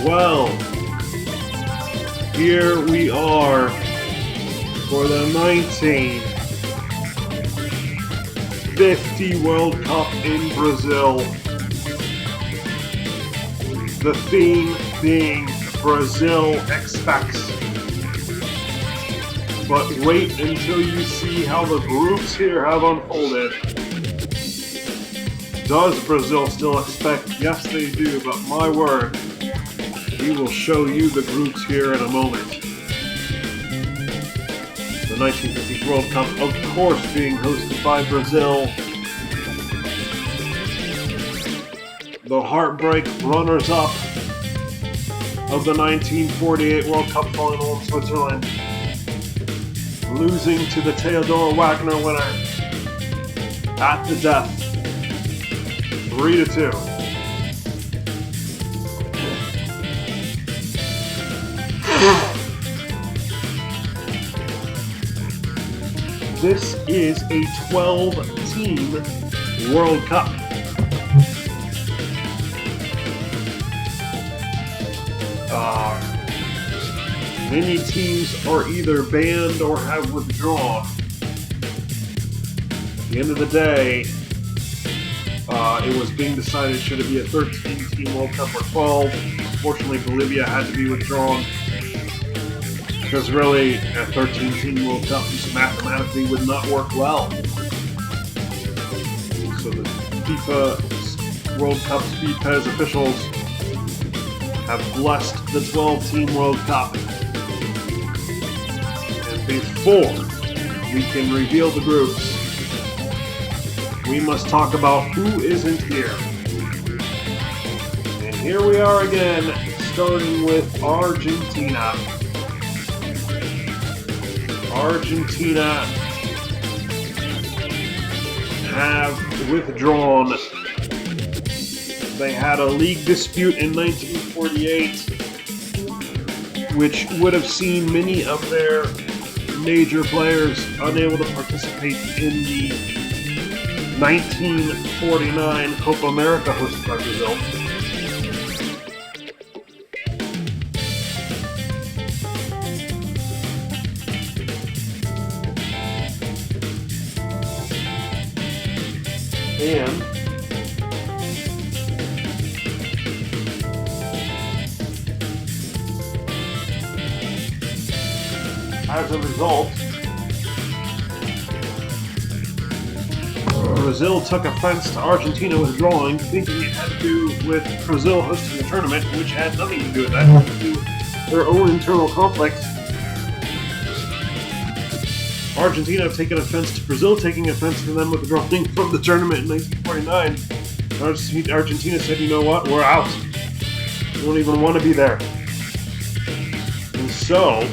Well, here we are for the 1950 World Cup in Brazil. The theme being Brazil expects. But wait until you see how the groups here have unfolded. Does Brazil still expect? Yes, they do, but my word, we will show you the groups here in a moment. The 1950 World Cup, of course, being hosted by Brazil. The heartbreak runners-up of the 1948 World Cup final in Switzerland, losing to the Theodor Wagner winner at the death, 3-2. This is a 12-team World Cup. Many teams are either banned or have withdrawn. At the end of the day, it was being decided should it be a 13-team World Cup or 12. Unfortunately, Bolivia had to be withdrawn because really a 13-team World Cup just mathematically would not work well. So the FIFA World Cup's FIFA's officials have blessed the 12-team World Cup. Before we can reveal the groups, we must talk about who isn't here. And here we are again, starting with Argentina. Argentina have withdrawn. They had a league dispute in 1948, which would have seen many of their major players unable to participate in the 1949 Copa America hosted by Brazil. And as a result, Brazil took offense to Argentina withdrawing, thinking it had to do with Brazil hosting the tournament, which had nothing to do with that. It had to do with their own internal conflict. Argentina have taken offense to Brazil taking offense to them withdrawing from the tournament in 1949. Argentina said, you know what, we're out. We don't even want to be there. And so,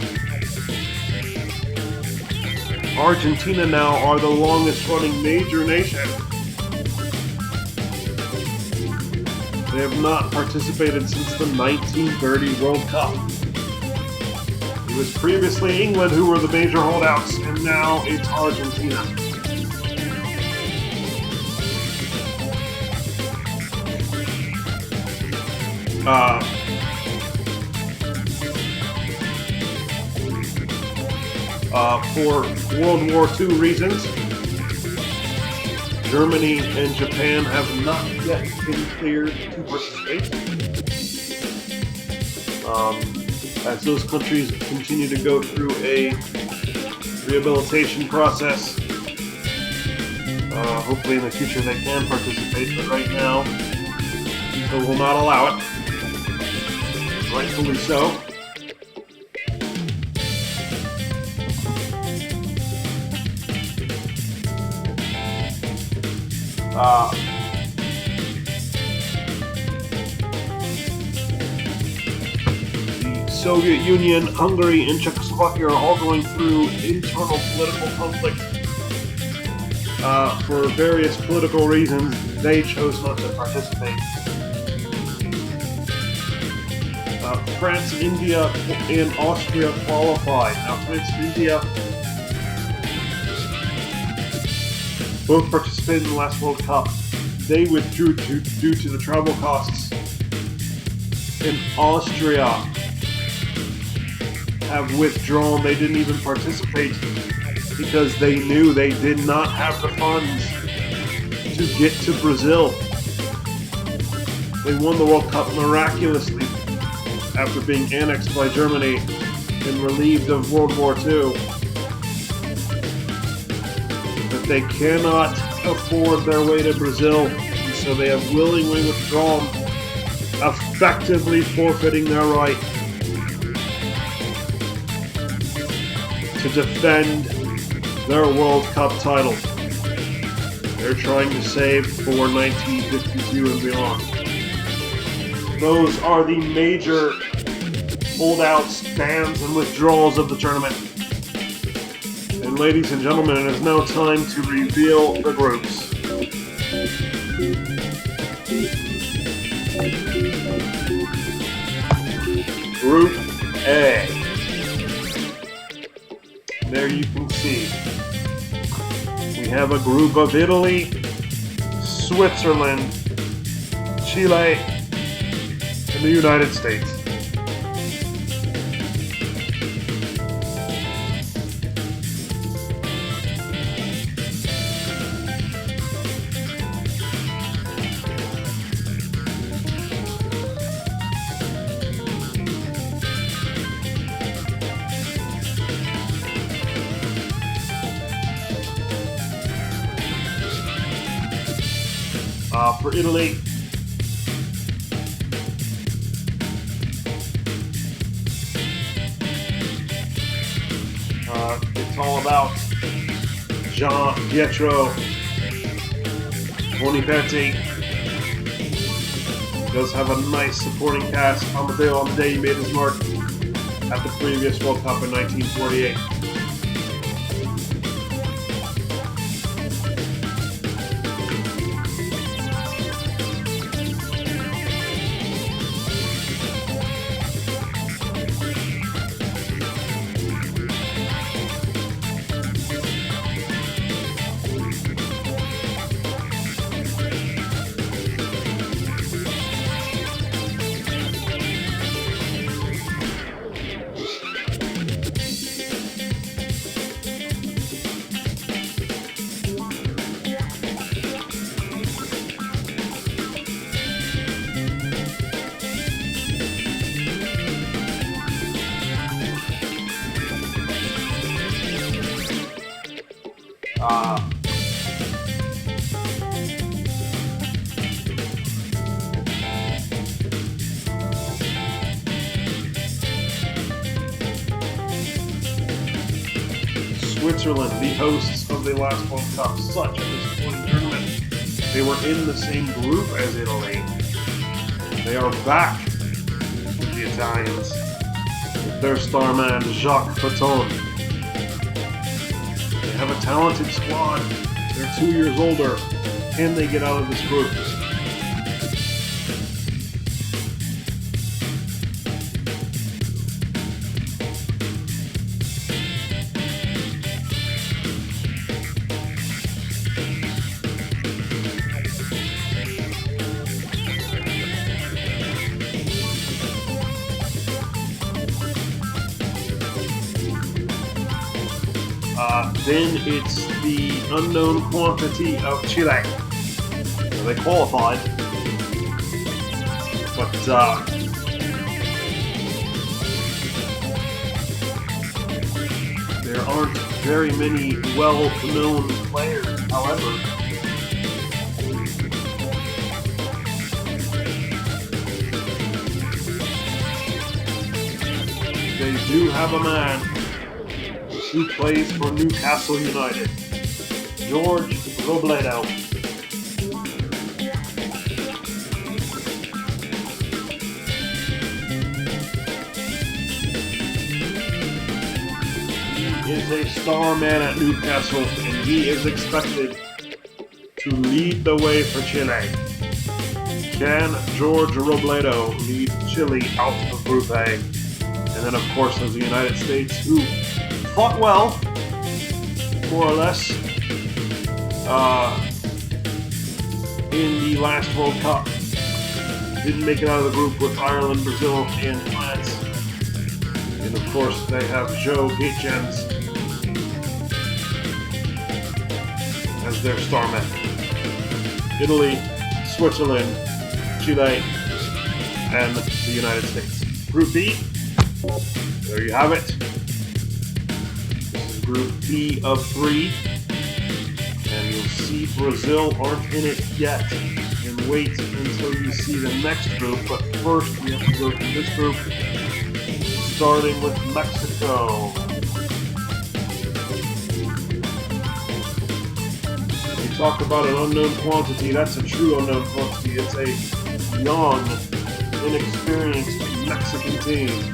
Argentina now are the longest running major nation. They have not participated since the 1930 World Cup. It was previously England who were the major holdouts, and now it's Argentina. For World War II reasons, Germany and Japan have not yet been cleared to participate. As those countries continue to go through a rehabilitation process, hopefully in the future they can participate, but right now, FIFA will not allow it. Rightfully so. The Soviet Union, Hungary, and Czechoslovakia are all going through internal political conflict. For various political reasons, they chose not to participate. France, India, and Austria qualified. Now, France and India both participated in the last World Cup. They withdrew due to the travel costs. and Austria have withdrawn. They didn't even participate because they knew they did not have the funds to get to Brazil. They won the World Cup miraculously after being annexed by Germany and relieved of World War II. But they cannot afford their way to Brazil, and so they have willingly withdrawn, effectively forfeiting their right to defend their World Cup title. They're trying to save for 1952 and beyond. Those are the major holdouts, bans, and withdrawals of the tournament. And ladies and gentlemen, it is now time to reveal the groups. Group A. There you can see we have a group of Italy, Switzerland, Chile, and the United States. For Italy, it's all about Gian Pietro Boniperti. Does have a nice supporting cast. Amadeo Amadei made his mark at the previous World Cup in 1948. Switzerland, the hosts of the last World Cup, such a disappointing tournament. They were in the same group as Italy. They are back with the Italians, with their star man Jacques Fatton. They have a talented squad. They're 2 years older. Can they get out of this group? Then it's the unknown quantity of Chile. So they qualified, but there aren't very many well-known players, however. They do have a man who plays for Newcastle United, George Robledo. He is a star man at Newcastle, and he is expected to lead the way for Chile. Can George Robledo lead Chile out of Group A? And then, of course, there's the United States, who fought well, more or less, in the last World Cup. didn't make it out of the group with Ireland, Brazil, and France. And of course, they have Joe Gaetjens as their star man. Italy, Switzerland, Chile, and the United States. Group B, there you have it. This is Group B of 3. And you'll see Brazil aren't in it yet. And wait until you see the next group. But first, we have to go through this group, starting with Mexico. We talk about an unknown quantity. That's a true unknown quantity. It's a young, inexperienced Mexican team.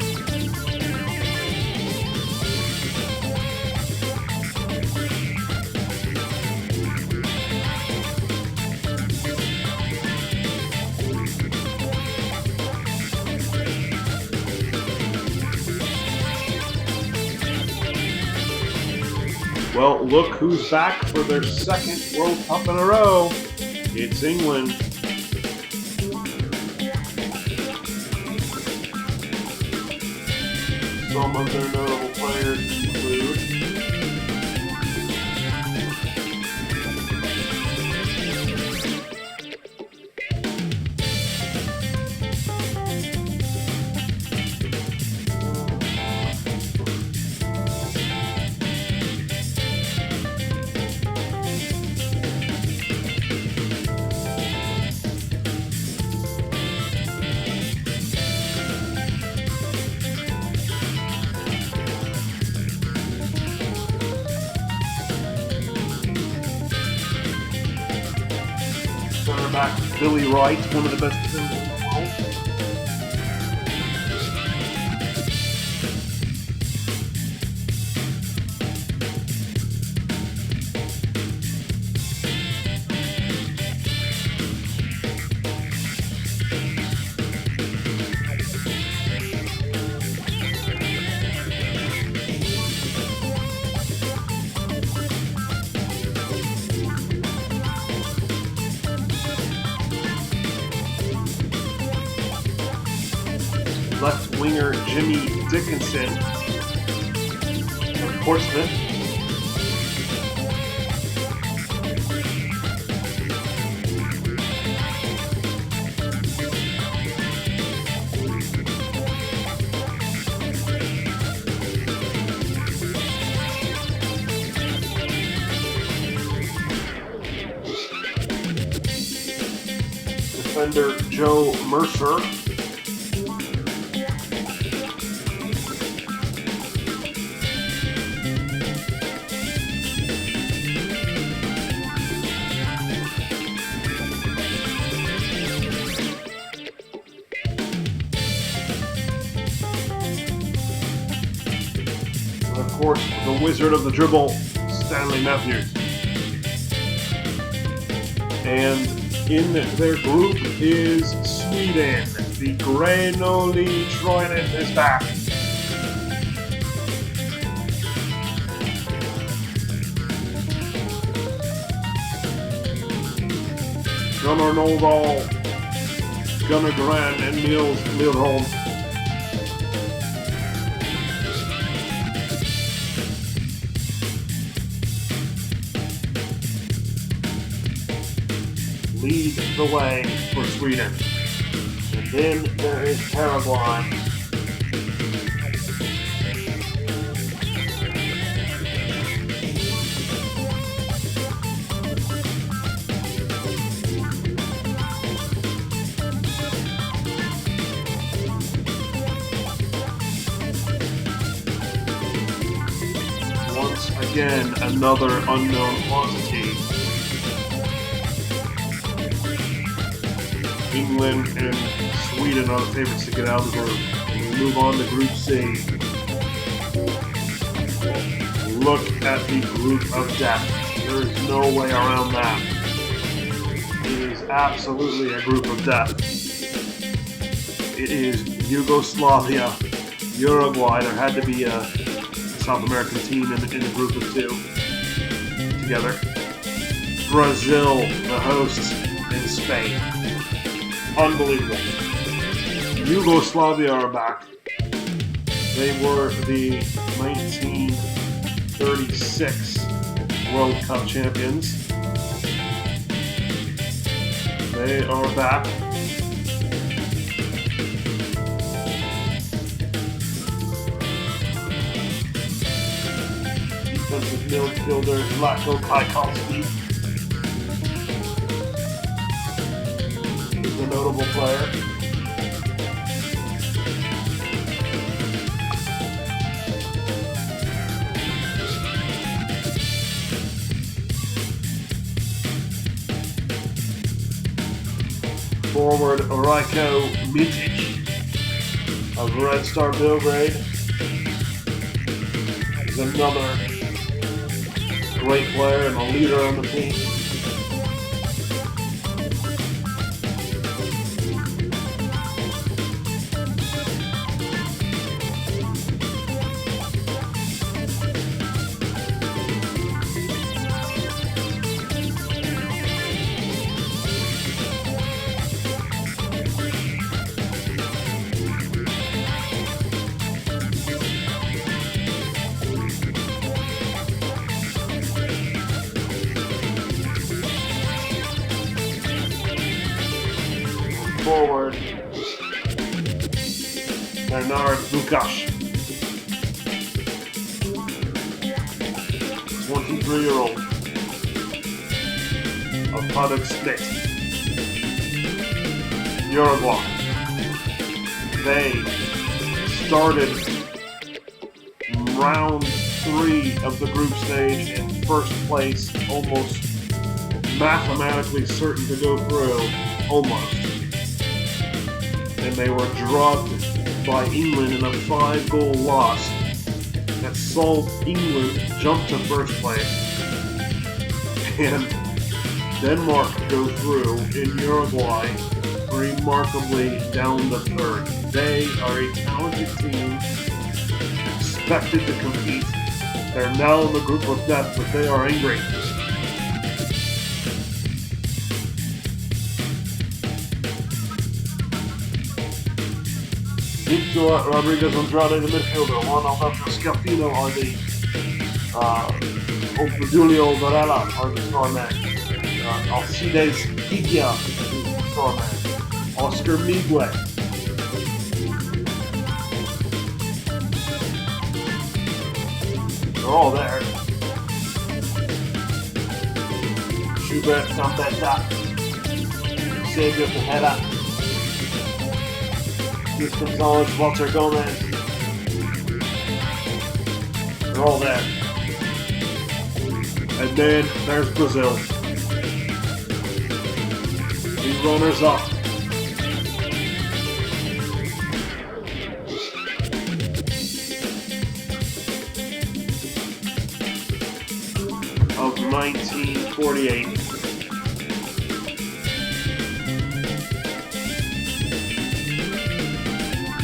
Well, look who's back for their second World Cup in a row. It's England. Some of their notable players include center back Billy Wright, one of the best defenders in the world. Left winger Jimmy Dickinson of Portsmouth. Defender Joe Mercer. Of course, the wizard of the dribble, Stanley Matthews. And in their group is Sweden. The Grenoli Troinen is back. Gunnar Nordahl, Gunnar Gran, and Niels Lindholm. Lead the way for Sweden. And then there is Paraguay. Once again, another unknown quantity. England and Sweden are the favorites to get out of the group. And we move on to Group C. Look at the group of death. There is no way around that. It is absolutely a group of death. It is Yugoslavia, Uruguay. There had to be a South American team in the group of two together. Brazil, the hosts, and Spain. Unbelievable. Yugoslavia are back. They were the 1936 World Cup champions. They are back. Defensive midfielder Zlatko Kajkowski is a notable player. Forward Rajko Mitic of Red Star Belgrade is another great player and a leader on the team. Forward Bernard Lukáš, 23-year-old of Paduk Split, Uruguay. They started round 3 of the group stage in first place, almost mathematically certain to go through, almost. And they were drubbed by England in a 5-goal loss that saw England jump to first place and Denmark go through in Uruguay remarkably down the third. They are a talented team, expected to compete. They're now in the group of death, but they are angry. Victor Rodriguez Andrade, the midfielder. Juan Alberto Scafino are the Julio Varela are the star man. Alcides Higia is the star man. Oscar Miguel. They're all there. Schubert Gambetta, Xavier Tejeda, Luis Gonzalez, Walter Gomez. They're all there. And then there's Brazil. The runners up. Of 1948.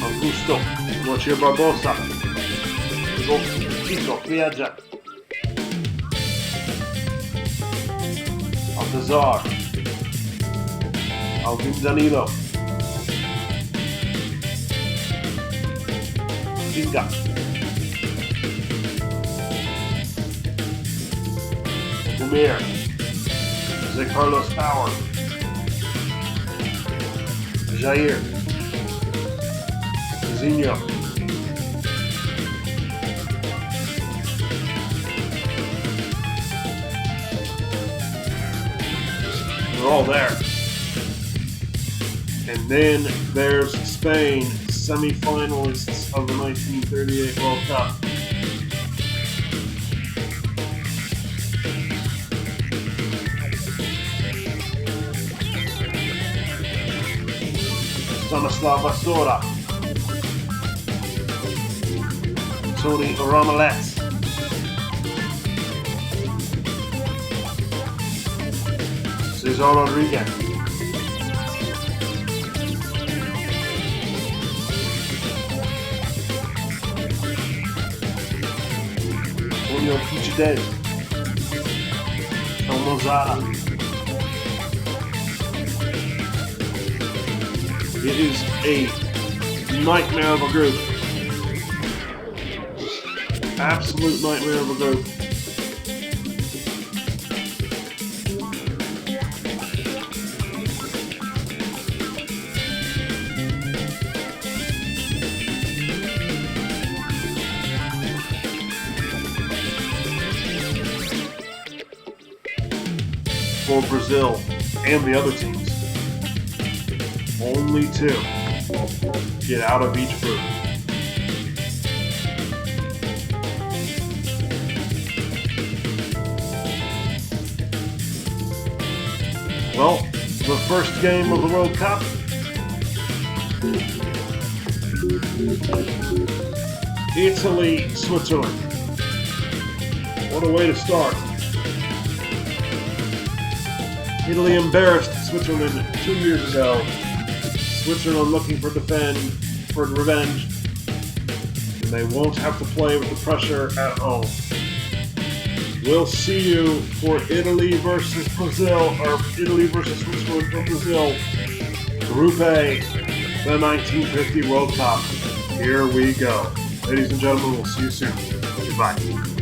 Augusto, Noche Barbosa, Chico, Viaja, Altazar, Alvin Danilo, Kinga, Lumir, Jose Carlos Power, Jair, Zinho, they're all there. And then there's Spain, semi-finalists of the 1938 World Cup. Stanislav Vasora, Tony Ramallet, Cesar Rodriguez, Antonio Pichidez, Tom Lozada, It is a nightmare of a group. Absolute nightmare of a group. For Brazil and the other teams, only 2 get out of each group. Well, the first game of the World Cup. Italy, Switzerland. What a way to start. Italy embarrassed Switzerland 2 years ago. Switzerland looking for revenge. And they won't have to play with the pressure at home. We'll see you for Italy versus Brazil, or Italy versus Switzerland for Brazil. Group A, the 1950 World Cup. Here we go. Ladies and gentlemen, we'll see you soon. Goodbye.